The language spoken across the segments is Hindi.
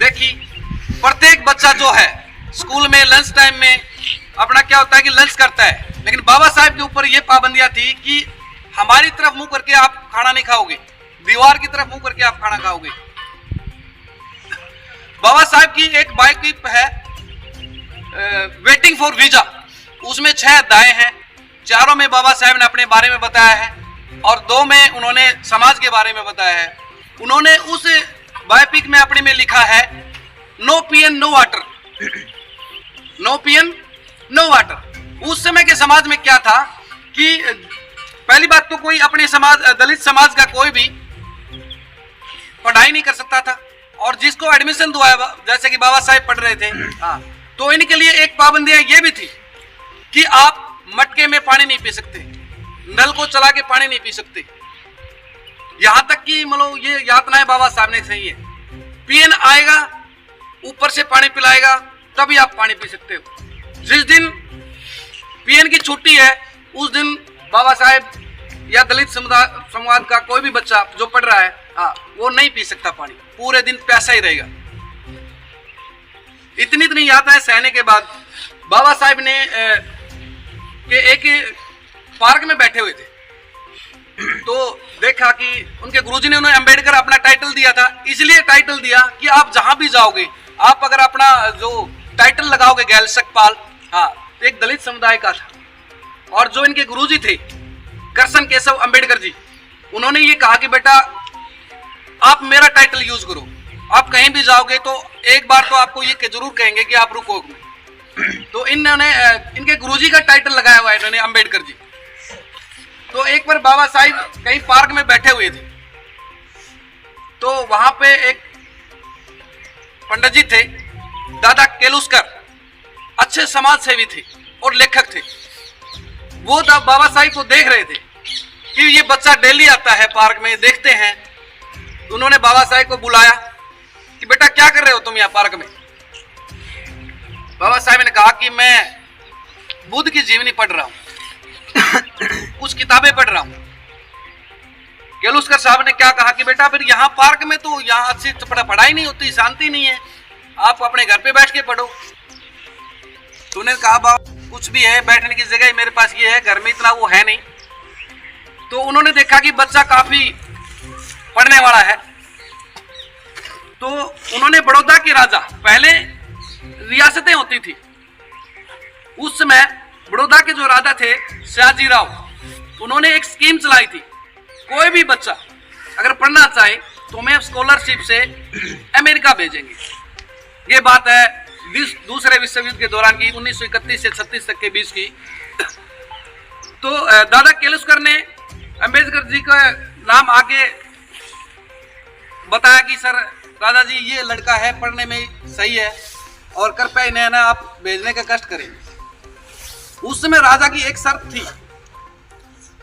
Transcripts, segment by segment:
देखी प्रत्येक बच्चा जो है स्कूल में लंच टाइम में अपना क्या होता है कि लंच करता है, लेकिन बाबा साहब के ऊपर ये पाबंदियां थी कि हमारी तरफ मुंह करके आप खाना नहीं खाओगे, दीवार की तरफ मुंह करके आप खाना खाओगे। बाबा साहब की एक बाइक है वेटिंग फॉर वीजा, उसमें 6 अध्याय हैं। 4 में बाबा साहब ने अपने बारे में बताया है और 2 में उन्होंने समाज के बारे में बताया है। उन्होंने उस बायोपिक में अपने में लिखा है no PN no water, no PN no water. उस समय के समाज में क्या था कि पहली बात तो कोई अपने समाज दलित समाज का कोई भी पढ़ाई नहीं कर सकता था, और जिसको एडमिशन दुआ जैसे कि बाबा साहब पढ़ रहे थे, हाँ, तो इनके लिए एक पाबंदियां ये भी थी कि आप मटके में पानी नहीं पी सकते, नल को चला के पानी नहीं पी सकते। यहां तक कि मतलब ये यातनाएं बाबा साहब ने सही है, पीएन आएगा ऊपर से पानी पिलाएगा तभी आप पानी पी सकते हो। जिस दिन पीएन की छुट्टी है उस दिन बाबा साहब या दलित समाज का कोई भी बच्चा जो पढ़ रहा है, हाँ, वो नहीं पी सकता पानी, पूरे दिन प्यासा ही रहेगा। इतनी यातनाएं सहने के बाद बाबा साहब ने एक पार्क में बैठे हुए थे, तो देखा कि उनके गुरुजी ने उन्हें अंबेडकर अपना टाइटल दिया था। इसलिए टाइटल दिया कि आप जहां भी जाओगे, आप अगर अपना जो टाइटल लगाओगे गैल सकपाल, हाँ, तो एक दलित समुदाय का था। और जो इनके गुरुजी थे करसन केशव अंबेडकर जी, उन्होंने ये कहा कि बेटा आप मेरा टाइटल यूज करो, आप कहीं भी जाओगे तो एक बार तो आपको ये जरूर कहेंगे कि आप रुको। तो इन्होंने इनके गुरुजी का टाइटल लगाया हुआ है इन्होंने, अंबेडकर जी। तो एक बार बाबा साहब कहीं पार्क में बैठे हुए थे, तो वहां पे एक पंडित जी थे, दादा केलुस्कर, अच्छे समाज सेवी थे और लेखक थे। वो बाबा साहब को देख रहे थे कि ये बच्चा डेली आता है पार्क में, देखते हैं। तो उन्होंने बाबा साहब को बुलाया कि बेटा क्या कर रहे हो तुम यहाँ पार्क में। बाबा साहब ने कहा कि मैं बुद्ध की जीवनी पढ़ रहा हूँ, कुछ किताबें पढ़ रहा हूँ। केलुस्कर साहब ने क्या कहा कि बेटा फिर यहाँ पार्क में तो यहाँ अच्छी पढ़ाई नहीं होती, शांति नहीं है, आप अपने घर पे बैठ के पढ़ो। तो उन्होंने कहा बाबा कुछ भी है, बैठने की जगह मेरे पास ये है, घर में इतना वो है नहीं। तो उन्होंने देखा कि बच्चा काफी पढ़ने वाला है, तो उन्होंने बड़ौदा के राजा, पहले रियासतें होती थी, उस समय बड़ौदा के जो राजा थे सयाजी राव, उन्होंने एक स्कीम चलाई थी, कोई भी बच्चा अगर पढ़ना चाहे तो हमें स्कॉलरशिप से अमेरिका भेजेंगे। ये बात है दूसरे विश्व युद्ध के दौरान की, 1931 से 36 तक के बीच की। तो दादा केलुस्कर ने अंबेडकर जी का नाम आके बताया कि सर दादाजी ये लड़का है, पढ़ने में सही है और कृपया इन्हें ना आप भेजने का कष्ट करें। उस समय राजा की एक शर्त थी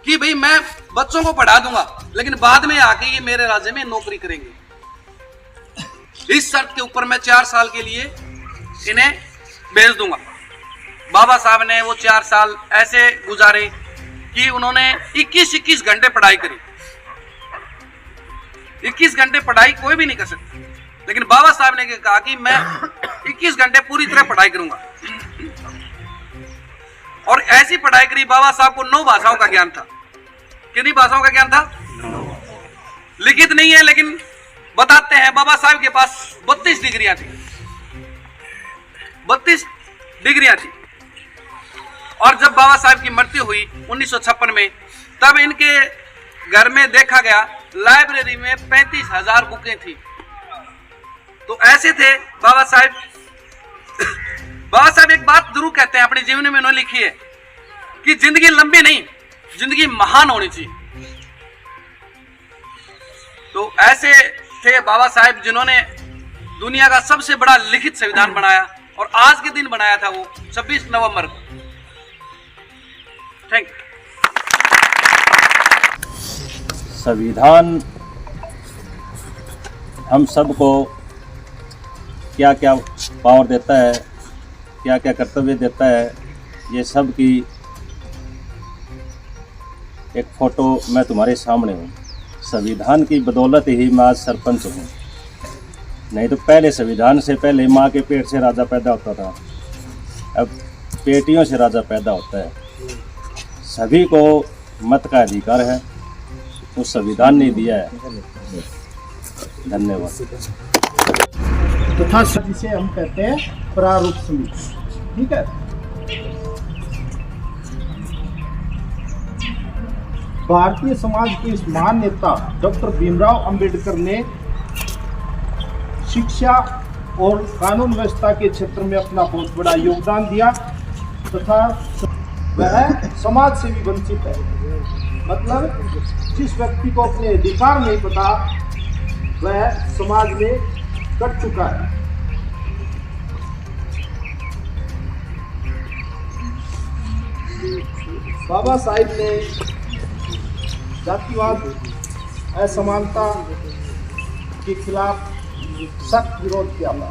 कि भाई मैं बच्चों को पढ़ा दूंगा, लेकिन बाद में आके ये मेरे राज्य में नौकरी करेंगे। इस शर्त के ऊपर मैं 4 साल के लिए इन्हें भेज दूंगा। बाबा साहब ने वो 4 साल ऐसे गुजारे कि उन्होंने 21 घंटे पढ़ाई करी। 21 घंटे पढ़ाई कोई भी नहीं कर सकता, लेकिन बाबा साहब ने कहा कि मैं 21 घंटे पूरी तरह पढ़ाई करूंगा। और ऐसी पढ़ाई करी, बाबा साहब को 9 भाषाओं का ज्ञान था। कितनी भाषाओं का ज्ञान था? लिखित नहीं है, लेकिन बताते हैं बाबा साहब के पास 32 डिग्रियां थी, 32 डिग्रियां थी। और जब बाबा साहब की मृत्यु हुई 1956 में, तब इनके घर में देखा गया लाइब्रेरी में 35,000 बुकें थी। तो ऐसे थे बाबा साहब। बाबा साहब एक बात जरूर कहते हैं अपनी जीवन में, उन्होंने लिखी है कि जिंदगी लंबी नहीं, जिंदगी महान होनी चाहिए। तो ऐसे थे बाबा साहब जिन्होंने दुनिया का सबसे बड़ा लिखित संविधान बनाया, और आज के दिन बनाया था वो 26 नवंबर को। Thank you. संविधान हम सबको क्या क्या पावर देता है, क्या क्या कर्तव्य देता है, ये सब की एक फ़ोटो मैं तुम्हारे सामने हूँ। संविधान की बदौलत ही मैं आज सरपंच हूँ। नहीं तो पहले संविधान से पहले माँ के पेट से राजा पैदा होता था, अब बेटियों से राजा पैदा होता है। सभी को मत का अधिकार है, तो संविधान ने दिया है। धन्यवाद। तथा जिसे हम कहते हैं प्रारूप समिति, ठीक है। भारतीय समाज के इस महान नेता डॉक्टर भीमराव अंबेडकर ने शिक्षा और कानून व्यवस्था के क्षेत्र में अपना बहुत बड़ा योगदान दिया तथा वह समाज से भी वंचित है। मतलब जिस व्यक्ति को अपने अधिकार नहीं पता वह समाज में कट चुका है। बाबा साहिब ने जातिवाद, असमानता के खिलाफ सख्त विरोध किया था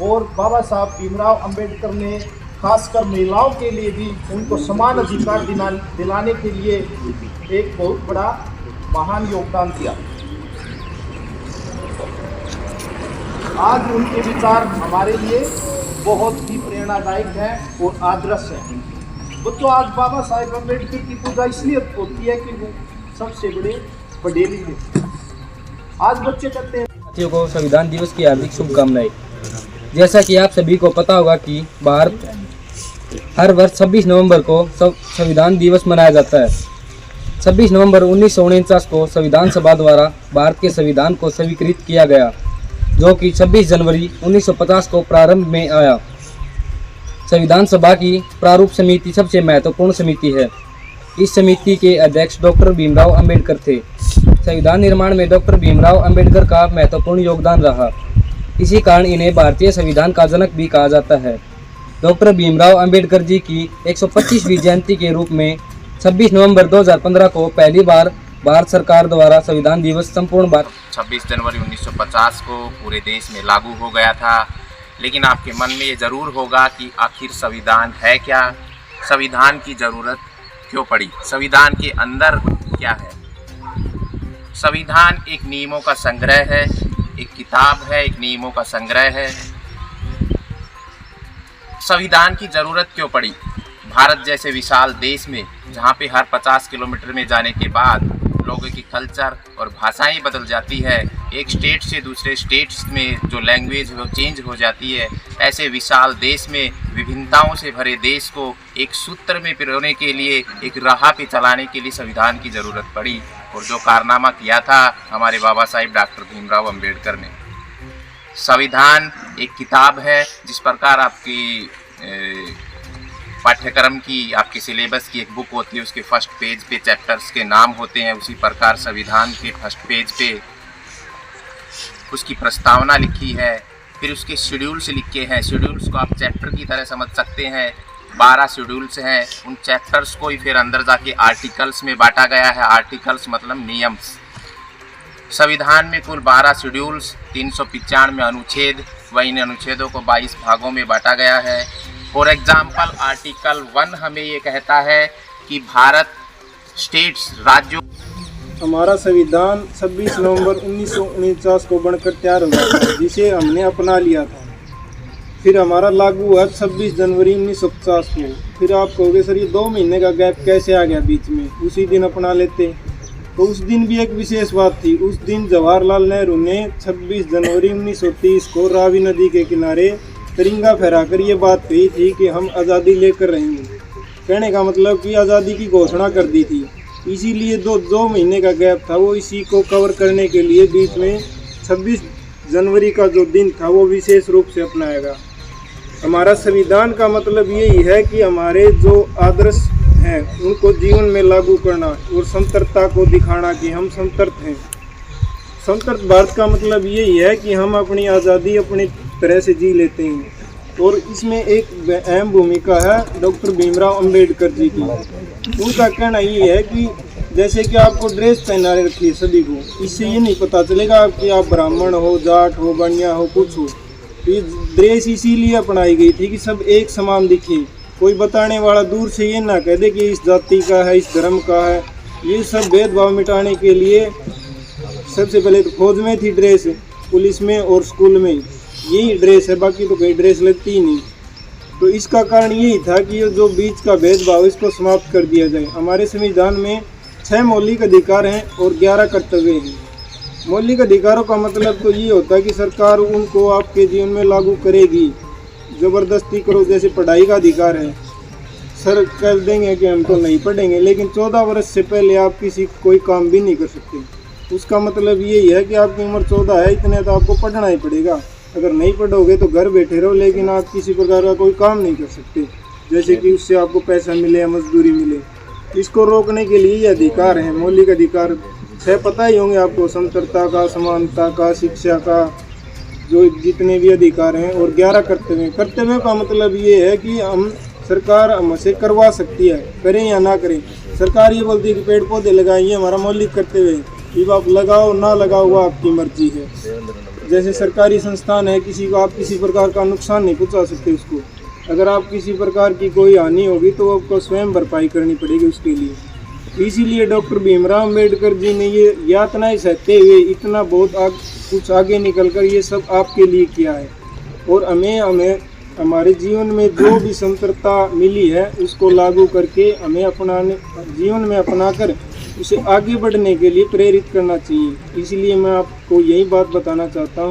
और बाबा साहब भीमराव अंबेडकर ने खासकर महिलाओं के लिए भी उनको समान अधिकार दिलाने के लिए एक बहुत बड़ा महान योगदान दिया। आज उनके विचार हमारे लिए बहुत ही प्रेरणादायक है और आदर्श है। वो तो आज बाबा साहेब अम्बेडकर की पूजा इसलिए होती है कि वो सबसे बड़े पढ़े लिखे। आज बच्चे कहते हैं साथियों को संविधान दिवस की हार्दिक शुभकामनाएं। जैसा कि आप सभी को पता होगा कि भारत हर वर्ष 26 नवंबर को संविधान दिवस मनाया जाता है। 26 नवंबर 1949 को संविधान सभा द्वारा भारत के संविधान को स्वीकृत किया गया, जो कि 26 जनवरी 1950 को प्रारंभ में आया। संविधान सभा की प्रारूप समिति सबसे महत्वपूर्ण समिति है। इस समिति के अध्यक्ष डॉक्टर भीमराव अंबेडकर थे। संविधान निर्माण में डॉक्टर भीमराव अंबेडकर का महत्वपूर्ण योगदान रहा। इसी कारण इन्हें भारतीय संविधान का जनक भी कहा जाता है। डॉक्टर भीमराव अंबेडकर जी की 125वीं जयंती के रूप में 26 नवंबर 2015 को पहली बार भारत सरकार द्वारा संविधान दिवस संपूर्ण भारत 26 जनवरी 1950 को पूरे देश में लागू हो गया था। लेकिन आपके मन में ये ज़रूर होगा कि आखिर संविधान है क्या, संविधान की ज़रूरत क्यों पड़ी, संविधान के अंदर क्या है। संविधान एक नियमों का संग्रह है, एक किताब है, एक नियमों का संग्रह है। संविधान की ज़रूरत क्यों पड़ी? भारत जैसे विशाल देश में जहाँ पे हर 50 किलोमीटर में जाने के बाद लोगों की कल्चर और भाषाएं बदल जाती है, एक स्टेट से दूसरे स्टेट्स में जो लैंग्वेज वो चेंज हो जाती है, ऐसे विशाल देश में विभिन्नताओं से भरे देश को एक सूत्र में पिरोने के लिए, एक राह पे चलाने के लिए संविधान की ज़रूरत पड़ी। और जो कारनामा किया था हमारे बाबा साहिब डॉक्टर भीमराव अंबेडकर ने। संविधान एक किताब है, जिस प्रकार आपकी पाठ्यक्रम की, आपके सिलेबस की एक बुक होती है, उसके फर्स्ट पेज पे चैप्टर्स के नाम होते हैं, उसी प्रकार संविधान के फर्स्ट पेज पे उसकी प्रस्तावना लिखी है, फिर उसके शेड्यूल्स लिखे हैं। शेड्यूल्स को आप चैप्टर की तरह समझ सकते हैं। 12 शेड्यूल्स हैं, उन चैप्टर्स को ही फिर अंदर जाके आर्टिकल्स में बांटा गया है। आर्टिकल्स मतलब नियम्स। संविधान में कुल 12 शेड्यूल्स, 395 अनुच्छेद, व इन अनुच्छेदों को 22 भागों में बांटा गया है। फॉर एग्जाम्पल आर्टिकल 1 हमें ये कहता है कि भारत स्टेट्स, राज्यों। हमारा संविधान 26 नवंबर 1949 को बनकर तैयार हुआ था, जिसे हमने अपना लिया था। फिर हमारा लागू हुआ 26 जनवरी 1950 को। फिर आप कहोगे सर ये 2 महीने का गैप कैसे आ गया बीच में, उसी दिन अपना लेते। तो उस दिन भी एक विशेष बात थी। उस दिन जवाहरलाल नेहरू ने 26 जनवरी 1930 को रावी नदी के किनारे तिरंगा फहराकर ये बात कही थी कि हम आज़ादी लेकर रहेंगे। कहने का मतलब कि आज़ादी की घोषणा कर दी थी। इसीलिए 2 महीने का गैप था, वो इसी को कवर करने के लिए बीच में 26 जनवरी का जो दिन था वो विशेष रूप से अपनाया गया। हमारा संविधान का मतलब यही है कि हमारे जो आदर्श हैं उनको जीवन में लागू करना और समतरता को दिखाना कि हम समतर्त हैं। समतर्त भारत का मतलब यही है कि हम अपनी आज़ादी अपनी तरह से जी लेते हैं। और इसमें एक अहम भूमिका है डॉक्टर भीमराव अंबेडकर जी की। उनका कहना ये है कि जैसे कि आपको ड्रेस पहना रखी है सभी को, इससे ये नहीं पता चलेगा कि आप ब्राह्मण हो, जाट हो, बनिया हो, कुछ हो। ये ड्रेस इसीलिए अपनाई गई थी कि सब एक समान दिखे। कोई बताने वाला दूर से ये ना कह दे कि इस जाति का है, इस धर्म का है। ये सब भेदभाव मिटाने के लिए सबसे पहले तो फौज में थी ड्रेस, पुलिस में और स्कूल में यही ड्रेस है, बाकी तो कोई ड्रेस लगती ही नहीं। तो इसका कारण यही था कि ये जो बीच का भेदभाव इसको समाप्त कर दिया जाए। हमारे संविधान में 6 मौलिक अधिकार हैं और 11 कर्तव्य हैं। मौलिक अधिकारों का मतलब तो ये होता है कि सरकार उनको आपके जीवन में लागू करेगी, ज़बरदस्ती करो। जैसे पढ़ाई का अधिकार है, सर कह देंगे कि हम तो नहीं पढ़ेंगे, लेकिन 14 वर्ष से पहले आप किसी कोई काम भी नहीं कर सकते। उसका मतलब यही है कि आपकी उम्र 14 है, इतने तो आपको पढ़ना ही पड़ेगा। अगर नहीं पढ़ोगे तो घर बैठे रहो, लेकिन आप किसी प्रकार का कोई काम नहीं कर सकते, जैसे कि उससे आपको पैसा मिले या मजदूरी मिले। इसको रोकने के लिए ये अधिकार हैं, मौलिक अधिकार 6 पता ही होंगे आपको, समतलता का, समानता का, शिक्षा का, जो जितने भी अधिकार हैं, और 11 कर्तव्य। कर्तव्य का मतलब ये है कि हम सरकार हमसे करवा सकती है, करें या ना करें। सरकार ये बोलती है कि पेड़ पौधे लगाएं, ये हमारा मौलिक कर्तव्य है, ये आप लगाओ ना लगाओ वो आपकी मर्जी है। जैसे सरकारी संस्थान है, किसी को आप किसी प्रकार का नुकसान नहीं पहुंचा सकते उसको। अगर आप किसी प्रकार की कोई हानि होगी तो आपको स्वयं भरपाई करनी पड़ेगी उसके लिए। इसीलिए डॉक्टर भीमराव अम्बेडकर जी ने ये यातनाएं सहते हुए इतना बहुत कुछ आगे निकलकर ये सब आपके लिए किया है। और हमें हमारे जीवन में जो भी समतलता मिली है उसको लागू करके हमें जीवन में अपनाकर उसे आगे बढ़ने के लिए प्रेरित करना चाहिए। इसलिए मैं आपको यही बात बताना चाहता हूँ